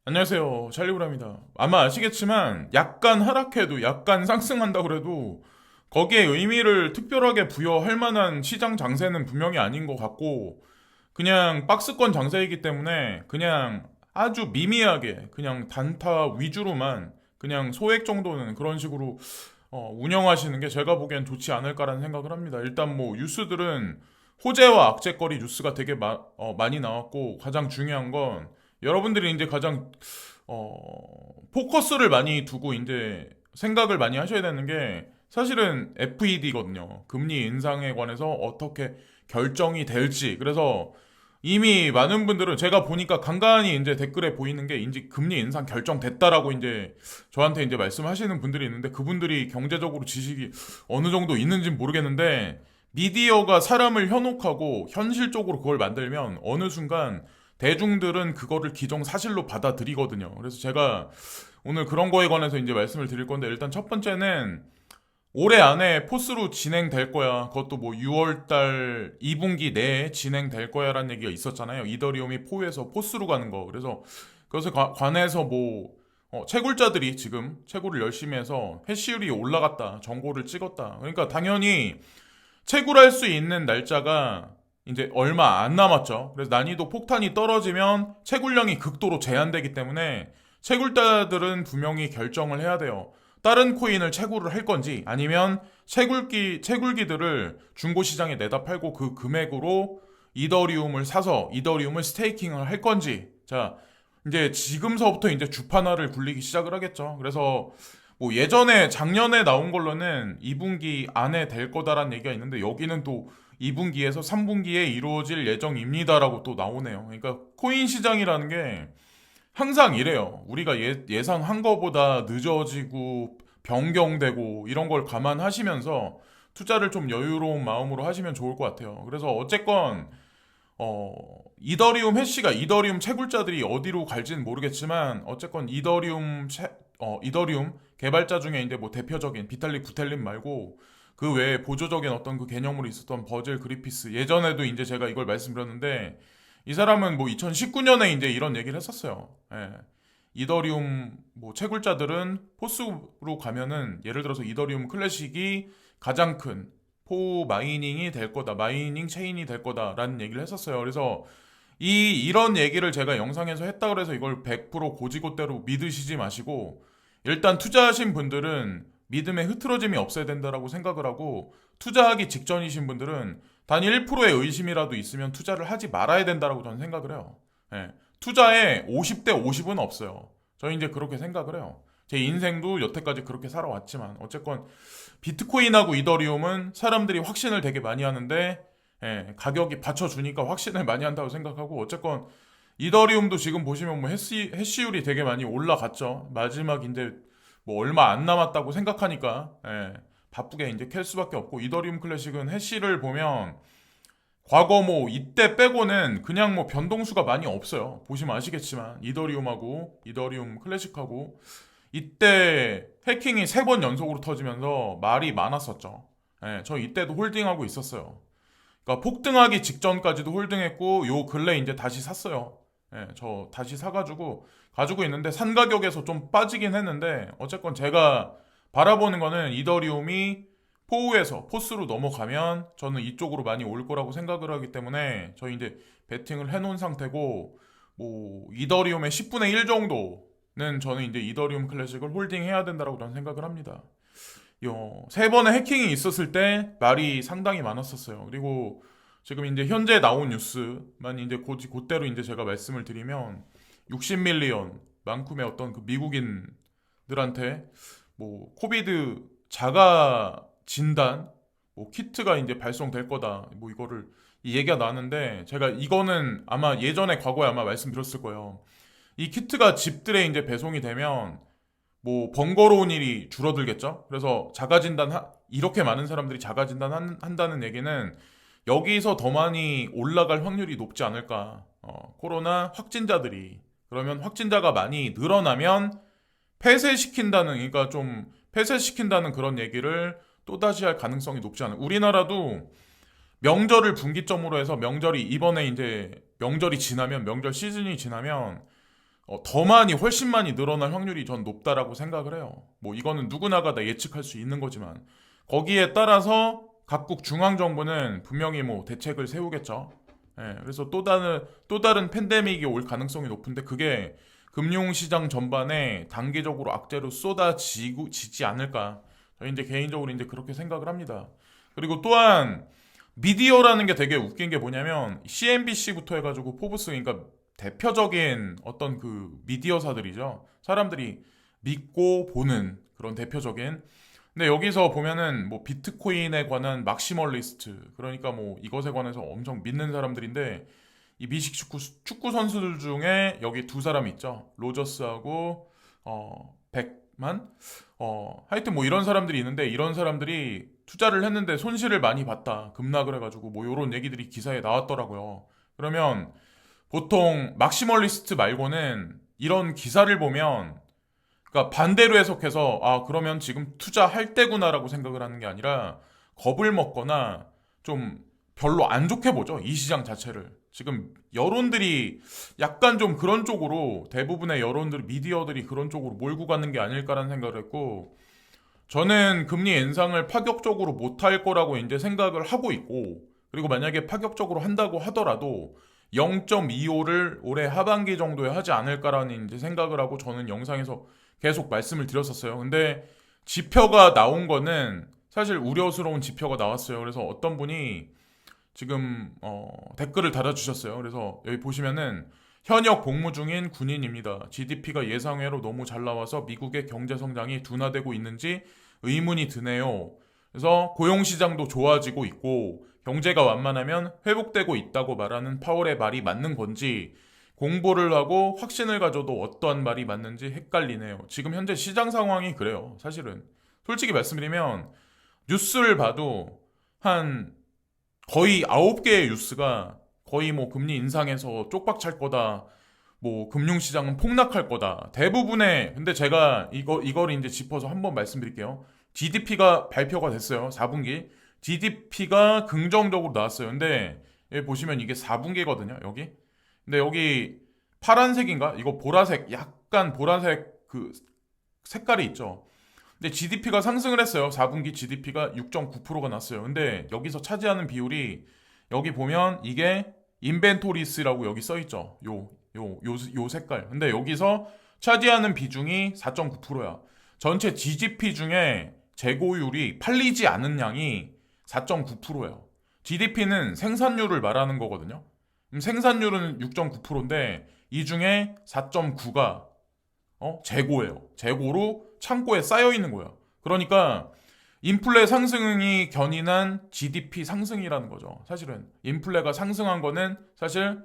안녕하세요. 찰리브라입니다. 아마 아시겠지만 약간 하락해도 약간 상승한다 그래도 거기에 의미를 특별하게 부여할 만한 시장 장세는 분명히 아닌 것 같고 그냥 박스권 장세이기 때문에 그냥 아주 미미하게 그냥 단타 위주로만 그냥 소액 정도는 그런 식으로 운영하시는 게 제가 보기엔 좋지 않을까라는 생각을 합니다. 일단 뭐 뉴스들은 호재와 악재거리 뉴스가 되게 많이 나왔고 가장 중요한 건 여러분들이 이제 가장 어, 포커스를 많이 두고 이제 생각을 많이 하셔야 되는 게 사실은 FED거든요. 금리 인상에 관해서 어떻게 결정이 될지. 그래서 이미 많은 분들은 제가 보니까 간간히 이제 댓글에 보이는 게 이제 금리 인상 결정됐다라고 이제 저한테 이제 말씀하시는 분들이 있는데 그분들이 경제적으로 지식이 어느 정도 있는지는 모르겠는데 미디어가 사람을 현혹하고 현실적으로 그걸 만들면 어느 순간 대중들은 그거를 기정사실로 받아들이거든요. 그래서 제가 오늘 그런 거에 관해서 이제 말씀을 드릴 건데 일단 첫 번째는 올해 안에 포스로 진행될 거야. 그것도 뭐 6월달 2분기 내에 진행될 거야라는 얘기가 있었잖아요. 이더리움이 포에서 포스로 가는 거. 그래서 그것에 관해서 뭐 채굴자들이 지금 채굴을 열심히 해서 해시율이 올라갔다, 정보를 찍었다. 그러니까 당연히 채굴할 수 있는 날짜가 이제 얼마 안 남았죠. 그래서 난이도 폭탄이 떨어지면 채굴량이 극도로 제한되기 때문에 채굴자들은 분명히 결정을 해야 돼요. 다른 코인을 채굴을 할 건지 아니면 채굴기들을 중고시장에 내다 팔고 그 금액으로 이더리움을 사서 이더리움을 스테이킹을 할 건지. 자, 이제 지금서부터 이제 주판화를 굴리기 시작을 하겠죠. 그래서 뭐 예전에 작년에 나온 걸로는 2분기 안에 될 거다라는 얘기가 있는데 여기는 또 2분기에서 3분기에 이루어질 예정입니다라고 또 나오네요. 그러니까 코인 시장이라는 게 항상 이래요. 우리가 예상한 거보다 늦어지고 변경되고 이런 걸 감안하시면서 투자를 좀 여유로운 마음으로 하시면 좋을 것 같아요. 그래서 어쨌건 이더리움 해시가 이더리움 채굴자들이 어디로 갈지는 모르겠지만 어쨌건 이더리움 개발자 중에 이제 뭐 대표적인 비탈릭 부텔린 말고 그 외에 보조적인 어떤 그 개념으로 있었던 버질 그리피스 예전에도 이제 제가 이걸 말씀드렸는데 이 사람은 뭐 2019년에 이제 이런 얘기를 했었어요. 예. 이더리움 뭐 채굴자들은 포스로 가면은 예를 들어서 이더리움 클래식이 가장 큰 포 마이닝이 될 거다. 마이닝 체인이 될 거다라는 얘기를 했었어요. 그래서 이런 얘기를 제가 영상에서 했다 그래서 이걸 100% 고지고대로 믿으시지 마시고 일단 투자하신 분들은 믿음의 흐트러짐이 없어야 된다라고 생각을 하고 투자하기 직전이신 분들은 단 1%의 의심이라도 있으면 투자를 하지 말아야 된다라고 저는 생각을 해요. 예. 투자에 50대 50은 없어요. 저는 이제 그렇게 생각을 해요. 제 인생도 여태까지 그렇게 살아왔지만 어쨌건 비트코인하고 이더리움은 사람들이 확신을 되게 많이 하는데 가격이 받쳐주니까 확신을 많이 한다고 생각하고 어쨌건 이더리움도 지금 보시면 뭐 해시율이 되게 많이 올라갔죠. 마지막인데 뭐 얼마 안 남았다고 생각하니까 바쁘게 이제 캘 수밖에 없고 이더리움 클래식은 해시를 보면 과거 뭐 이때 빼고는 그냥 뭐 변동수가 많이 없어요. 보시면 아시겠지만 이더리움하고 이더리움 클래식하고 이때 해킹이 3번 연속으로 터지면서 말이 많았었죠. 저 이때도 홀딩하고 있었어요. 그러니까 폭등하기 직전까지도 홀딩했고 요 근래 이제 다시 샀어요. 저 다시 사가지고 가지고 있는데 산 가격에서 좀 빠지긴 했는데 어쨌건 제가 바라보는 거는 이더리움이 포우에서 포스로 넘어가면 저는 이쪽으로 많이 올 거라고 생각을 하기 때문에 저희 이제 베팅을 해놓은 상태고 뭐 이더리움의 10분의 1 정도는 저는 이제 이더리움 클래식을 홀딩해야 된다고 저는 생각을 합니다. 세 번의 해킹이 있었을 때 말이 상당히 많았었어요. 그리고 지금 이제 현재 나온 뉴스만 이제 그대로 이제 제가 말씀을 드리면 60밀리언 만큼의 어떤 그 미국인들한테 뭐 코비드 자가 진단 뭐 키트가 이제 발송될 거다. 뭐 이거를 이 얘기가 나왔는데 제가 이거는 아마 예전에 과거에 아마 말씀드렸을 거예요. 이 키트가 집들에 이제 배송이 되면 뭐 번거로운 일이 줄어들겠죠. 그래서 자가진단 이렇게 많은 사람들이 자가진단 한다는 얘기는 여기서 더 많이 올라갈 확률이 높지 않을까. 코로나 확진자들이 그러면 확진자가 많이 늘어나면 폐쇄시킨다는 그러니까 좀 폐쇄시킨다는 그런 얘기를 또다시 할 가능성이 높지 않아요. 우리나라도 명절을 분기점으로 해서 명절이 이번에 이제 명절이 지나면 명절 시즌이 지나면 더 많이 훨씬 많이 늘어날 확률이 전 높다라고 생각을 해요. 뭐 이거는 누구나가 다 예측할 수 있는 거지만 거기에 따라서 각국 중앙 정부는 분명히 뭐 대책을 세우겠죠. 예, 그래서 또 다른 팬데믹이 올 가능성이 높은데 그게 금융시장 전반에 단기적으로 악재로 쏟아지지 않을까. 저는 이제 개인적으로 이제 그렇게 생각을 합니다. 그리고 또한 미디어라는 게 되게 웃긴 게 뭐냐면 CNBC부터 해가지고 포브스 그러니까 대표적인 어떤 그 미디어사들이죠. 사람들이 믿고 보는 그런 대표적인. 근데 여기서 보면은 뭐 비트코인에 관한 막시멀리스트 그러니까 뭐 이것에 관해서 엄청 믿는 사람들인데 이 미식 축구 선수들 중에 여기 두 사람이 있죠. 로저스하고 백만 하여튼 뭐 이런 사람들이 있는데 이런 사람들이 투자를 했는데 손실을 많이 봤다. 급락을 해가지고 뭐 이런 얘기들이 기사에 나왔더라고요. 그러면 보통 막시멀리스트 말고는 이런 기사를 보면 그러니까 반대로 해석해서 아 그러면 지금 투자할 때구나라고 생각을 하는 게 아니라 겁을 먹거나 좀 별로 안 좋게 보죠. 이 시장 자체를. 지금 여론들이 약간 좀 그런 쪽으로 대부분의 여론들 미디어들이 그런 쪽으로 몰고 가는 게 아닐까라는 생각을 했고 저는 금리 인상을 파격적으로 못할 거라고 이제 생각을 하고 있고 그리고 만약에 파격적으로 한다고 하더라도 0.25를 올해 하반기 정도에 하지 않을까라는 이제 생각을 하고 저는 영상에서 계속 말씀을 드렸었어요. 근데 지표가 나온 거는 사실 우려스러운 지표가 나왔어요. 그래서 어떤 분이 지금 댓글을 달아주셨어요. 그래서 여기 보시면은 현역 복무 중인 군인입니다. GDP가 예상외로 너무 잘 나와서 미국의 경제 성장이 둔화되고 있는지 의문이 드네요. 그래서 고용시장도 좋아지고 있고 경제가 완만하면 회복되고 있다고 말하는 파월의 말이 맞는 건지 공부를 하고 확신을 가져도 어떠한 말이 맞는지 헷갈리네요. 지금 현재 시장 상황이 그래요. 사실은 솔직히 말씀드리면 뉴스를 봐도 한 거의 9개의 뉴스가 거의 뭐 금리 인상해서 쪽박 찰 거다. 뭐 금융시장은 폭락할 거다. 대부분의 근데 제가 이걸 이제 짚어서 한번 말씀드릴게요. GDP가 발표가 됐어요. 4분기. GDP가 긍정적으로 나왔어요. 근데 여기 보시면 이게 4분기거든요. 여기. 근데 여기 파란색인가? 이거 보라색 약간 보라색 그 색깔이 있죠. 근데 GDP가 상승을 했어요. 4분기 GDP가 6.9%가 났어요. 근데 여기서 차지하는 비율이 여기 보면 이게 인벤토리스라고 여기 써 있죠. 요 색깔. 근데 여기서 차지하는 비중이 4.9%야. 전체 GDP 중에 재고율이 팔리지 않은 양이 4.9%예요. GDP는 생산율을 말하는 거거든요. 생산율은 6.9%인데 이 중에 4.9가 재고예요. 재고로 창고에 쌓여 있는 거야. 그러니까 인플레 상승이 견인한 GDP 상승이라는 거죠. 사실은 인플레가 상승한 거는 사실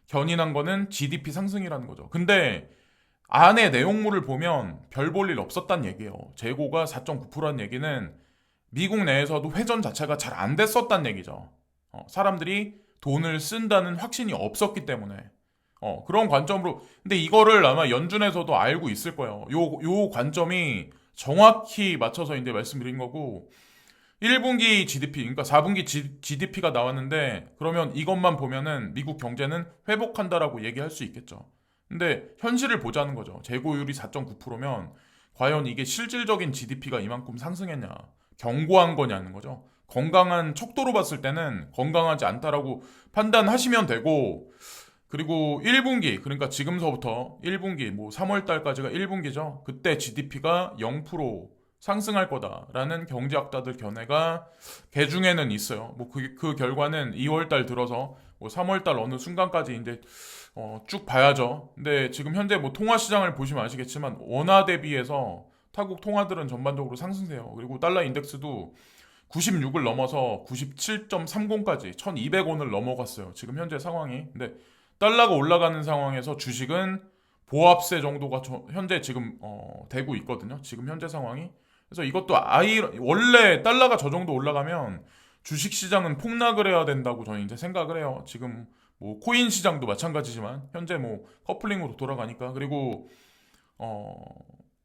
견인한 거는 GDP 상승이라는 거죠. 근데 안에 내용물을 보면 별 볼 일 없었단 얘기예요. 재고가 4.9%라는 얘기는 미국 내에서도 회전 자체가 잘 안 됐었단 얘기죠. 사람들이 돈을 쓴다는 확신이 없었기 때문에 그런 관점으로 근데 이거를 아마 연준에서도 알고 있을 거예요. 요 관점이 정확히 맞춰서 이제 말씀드린 거고 1분기 GDP 그러니까 4분기 GDP가 나왔는데 그러면 이것만 보면은 미국 경제는 회복한다라고 얘기할 수 있겠죠. 근데 현실을 보자는 거죠. 재고율이 4.9%면 과연 이게 실질적인 GDP가 이만큼 상승했냐 경고한 거냐는 거죠. 건강한 척도로 봤을 때는 건강하지 않다라고 판단하시면 되고 그리고 1분기 그러니까 지금서부터 1분기 뭐 3월 달까지가 1분기죠. 그때 GDP가 0% 상승할 거다라는 경제학자들 견해가 개중에는 있어요. 뭐 그 결과는 2월 달 들어서 뭐 3월 달 어느 순간까지 이제 쭉 봐야죠. 근데 지금 현재 뭐 통화 시장을 보시면 아시겠지만 원화 대비해서 타국 통화들은 전반적으로 상승세요. 그리고 달러 인덱스도 96을 넘어서 97.30까지 1200원을 넘어갔어요. 지금 현재 상황이. 근데 달러가 올라가는 상황에서 주식은 보합세 정도가 현재 지금 되고 있거든요. 지금 현재 상황이. 그래서 이것도 원래 달러가 저 정도 올라가면 주식 시장은 폭락을 해야 된다고 저는 이제 생각을 해요. 지금 뭐 코인 시장도 마찬가지지만 현재 뭐 커플링으로 돌아가니까 그리고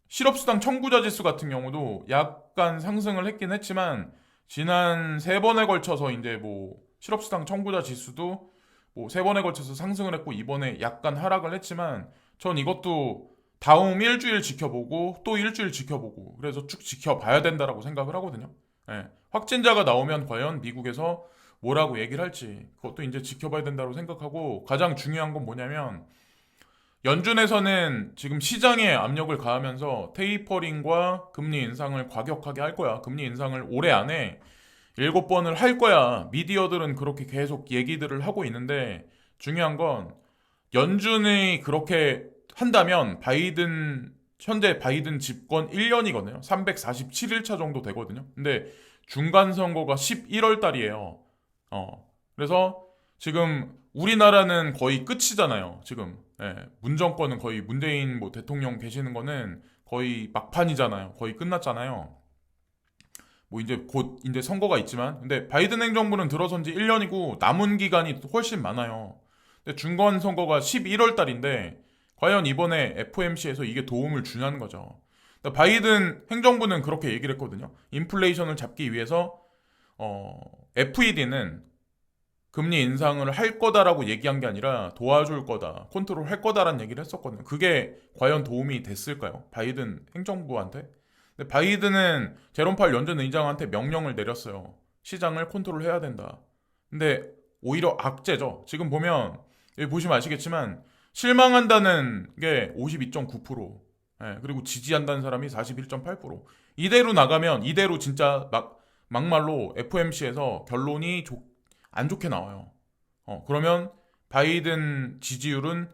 실업수당 청구자 지수 같은 경우도 약간 상승을 했긴 했지만 지난 세 번에 걸쳐서 이제 뭐 실업수당 청구자 지수도 뭐 세 번에 걸쳐서 상승을 했고 이번에 약간 하락을 했지만 전 이것도 다음 일주일 지켜보고 또 일주일 지켜보고 그래서 쭉 지켜봐야 된다라고 생각을 하거든요. 예. 확진자가 나오면 과연 미국에서 뭐라고 얘기를 할지 그것도 이제 지켜봐야 된다고 생각하고 가장 중요한 건 뭐냐면 연준에서는 지금 시장에 압력을 가하면서 테이퍼링과 금리 인상을 과격하게 할 거야. 금리 인상을 올해 안에 7번을 할 거야. 미디어들은 그렇게 계속 얘기들을 하고 있는데 중요한 건 연준이 그렇게 한다면 현재 바이든 집권 1년이거든요. 347일차 정도 되거든요. 근데 중간 선거가 11월 달이에요. 그래서 지금 우리나라는 거의 끝이잖아요. 지금. 예, 문정권은 거의 문재인 뭐 대통령 계시는 거는 거의 막판이잖아요. 거의 끝났잖아요. 뭐 이제 곧 이제 선거가 있지만 근데 바이든 행정부는 들어선 지 1년이고 남은 기간이 훨씬 많아요. 근데 중간 선거가 11월 달인데 과연 이번에 FOMC에서 이게 도움을 주냐는 거죠. 그러니까 바이든 행정부는 그렇게 얘기를 했거든요. 인플레이션을 잡기 위해서 FED는 금리 인상을 할 거다라고 얘기한 게 아니라 도와줄 거다, 컨트롤 할 거다라는 얘기를 했었거든요. 그게 과연 도움이 됐을까요? 바이든 행정부한테? 근데 바이든은 제롬 파월 연준 의장한테 명령을 내렸어요. 시장을 컨트롤해야 된다. 근데 오히려 악재죠. 지금 보면 여기 보시면 아시겠지만 실망한다는 게 52.9%, 그리고 지지한다는 사람이 41.8%. 이대로 나가면 이대로 진짜 막말로 FOMC에서 결론이 안 좋게 나와요. 그러면 바이든 지지율은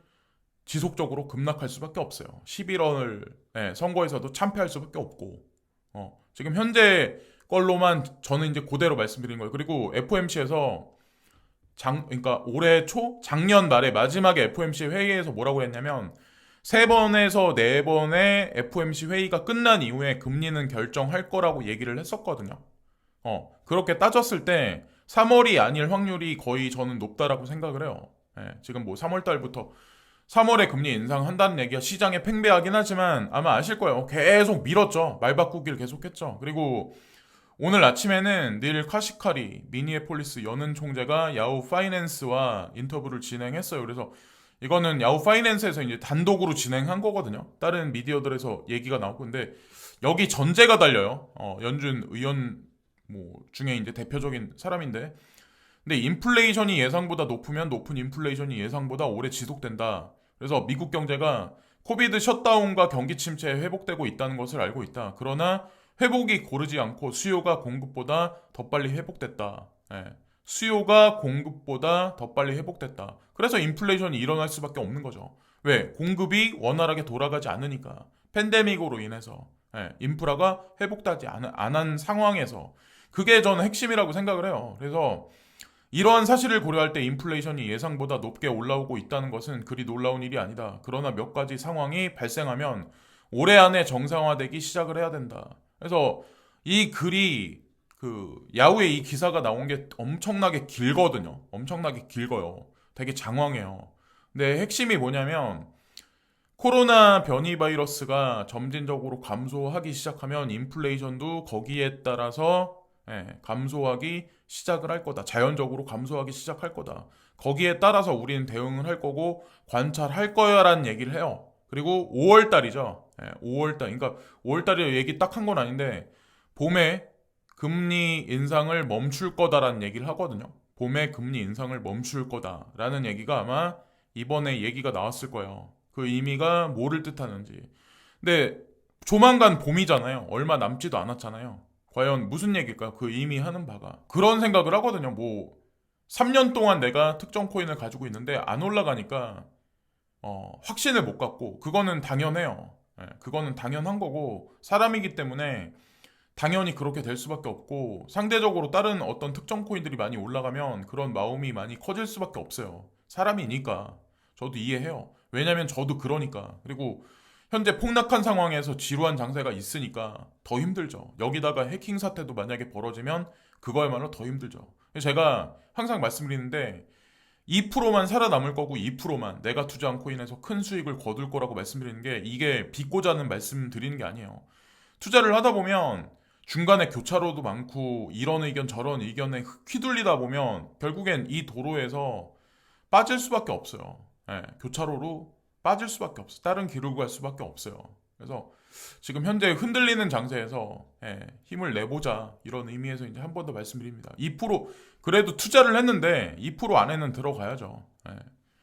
지속적으로 급락할 수밖에 없어요. 11월 선거에서도 참패할 수밖에 없고 지금 현재 걸로만 저는 이제 그대로 말씀드린 거예요. 그리고 FOMC에서 그러니까 올해 초 작년 말에 마지막에 FOMC 회의에서 뭐라고 했냐면 3번에서 4번의 FOMC 회의가 끝난 이후에 금리는 결정할 거라고 얘기를 했었거든요. 그렇게 따졌을 때 3월이 아닐 확률이 거의 저는 높다라고 생각을 해요. 지금 뭐 3월 달부터 3월에 금리 인상한다는 얘기가 시장에 팽배하긴 하지만 아마 아실 거예요. 계속 밀었죠. 말 바꾸기를 계속했죠. 그리고 오늘 아침에는 닐 카시카리 미니애폴리스 연은 총재가 야후 파이낸스와 인터뷰를 진행했어요. 그래서 이거는 야후 파이낸스에서 이제 단독으로 진행한 거거든요. 다른 미디어들에서 얘기가 나오고 근데 여기 전제가 달려요. 연준 의원 뭐 중에 이제 대표적인 사람인데 근데 인플레이션이 예상보다 높으면 높은 인플레이션이 예상보다 오래 지속된다. 그래서 미국 경제가 코비드 셧다운과 경기 침체에 회복되고 있다는 것을 알고 있다. 그러나 회복이 고르지 않고 수요가 공급보다 더 빨리 회복됐다. 수요가 공급보다 더 빨리 회복됐다. 그래서 인플레이션이 일어날 수밖에 없는 거죠. 왜? 공급이 원활하게 돌아가지 않으니까. 팬데믹으로 인해서 인프라가 회복되지 않은 상황에서 그게 저는 핵심이라고 생각을 해요. 그래서 이러한 사실을 고려할 때 인플레이션이 예상보다 높게 올라오고 있다는 것은 그리 놀라운 일이 아니다. 그러나 몇 가지 상황이 발생하면 올해 안에 정상화되기 시작을 해야 된다. 그래서 이 글이 야후에 이 기사가 나온 게 엄청나게 길거든요. 엄청나게 길어요. 되게 장황해요. 근데 핵심이 뭐냐면 코로나 변이 바이러스가 점진적으로 감소하기 시작하면 인플레이션도 거기에 따라서 감소하기 시작을 할 거다. 자연적으로 감소하기 시작할 거다. 거기에 따라서 우리는 대응을 할 거고 관찰할 거야라는 얘기를 해요. 그리고 5월 달이죠. 5월 달. 그러니까 5월 달에 얘기 딱 한 건 아닌데 봄에 금리 인상을 멈출 거다라는 얘기를 하거든요. 봄에 금리 인상을 멈출 거다라는 얘기가 아마 이번에 얘기가 나왔을 거예요. 그 의미가 뭐를 뜻하는지. 근데 조만간 봄이잖아요. 얼마 남지도 않았잖아요. 과연 무슨 얘기일까? 그 의미하는 바가. 그런 생각을 하거든요. 뭐 3년 동안 내가 특정 코인을 가지고 있는데 안 올라가니까 확신을 못 갖고 그거는 당연해요. 그거는 당연한 거고 사람이기 때문에 당연히 그렇게 될 수밖에 없고 상대적으로 다른 어떤 특정 코인들이 많이 올라가면 그런 마음이 많이 커질 수밖에 없어요. 사람이니까. 저도 이해해요. 왜냐면 저도 그러니까. 그리고 현재 폭락한 상황에서 지루한 장세가 있으니까 더 힘들죠. 여기다가 해킹 사태도 만약에 벌어지면 그거야말로 더 힘들죠. 제가 항상 말씀드리는데 2%만 살아남을 거고 2%만 내가 투자한 코인에서 큰 수익을 거둘 거라고 말씀드리는 게 이게 비꼬자는 말씀 드리는 게 아니에요. 투자를 하다 보면 중간에 교차로도 많고 이런 의견 저런 의견에 휘둘리다 보면 결국엔 이 도로에서 빠질 수밖에 없어요. 교차로로 빠질 수밖에 없어. 다른 기류가 갈 수밖에 없어요. 그래서 지금 현재 흔들리는 장세에서 힘을 내보자 이런 의미에서 이제 한 번 더 말씀드립니다. 2% 그래도 투자를 했는데 2% 안에는 들어가야죠.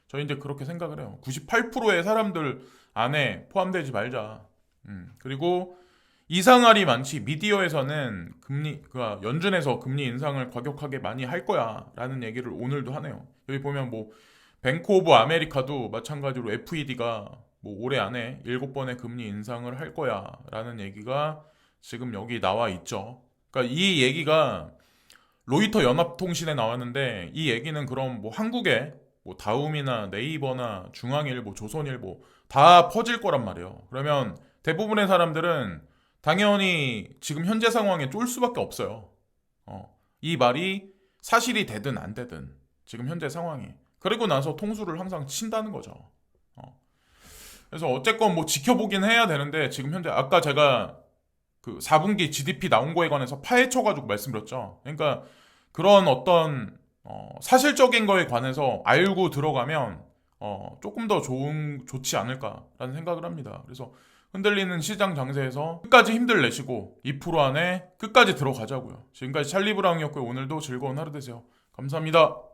저 이제 그렇게 생각을 해요. 98%의 사람들 안에 포함되지 말자. 그리고 이상할이 많지. 미디어에서는 연준에서 금리 인상을 과격하게 많이 할 거야라는 얘기를 오늘도 하네요. 여기 보면 뭐 뱅크 오브 아메리카도 마찬가지로 FED가 뭐 올해 안에 7번의 금리 인상을 할 거야라는 얘기가 지금 여기 나와 있죠. 그러니까 이 얘기가 로이터 연합통신에 나왔는데 이 얘기는 그럼 뭐 한국에 뭐 다음이나 네이버나 중앙일보, 조선일보 다 퍼질 거란 말이에요. 그러면 대부분의 사람들은 당연히 지금 현재 상황에 쫄 수밖에 없어요. 이 말이 사실이 되든 안 되든 지금 현재 상황이. 그리고 나서 통수를 항상 친다는 거죠. 그래서 어쨌건 뭐 지켜보긴 해야 되는데 지금 현재 아까 제가 그 4분기 GDP 나온 거에 관해서 파헤쳐가지고 말씀드렸죠. 그러니까 그런 어떤 사실적인 거에 관해서 알고 들어가면 조금 더 좋지 않을까라는 생각을 합니다. 그래서 흔들리는 시장 장세에서 끝까지 힘들 내시고 2% 안에 끝까지 들어가자고요. 지금까지 찰리 브라운이었고요. 오늘도 즐거운 하루 되세요. 감사합니다.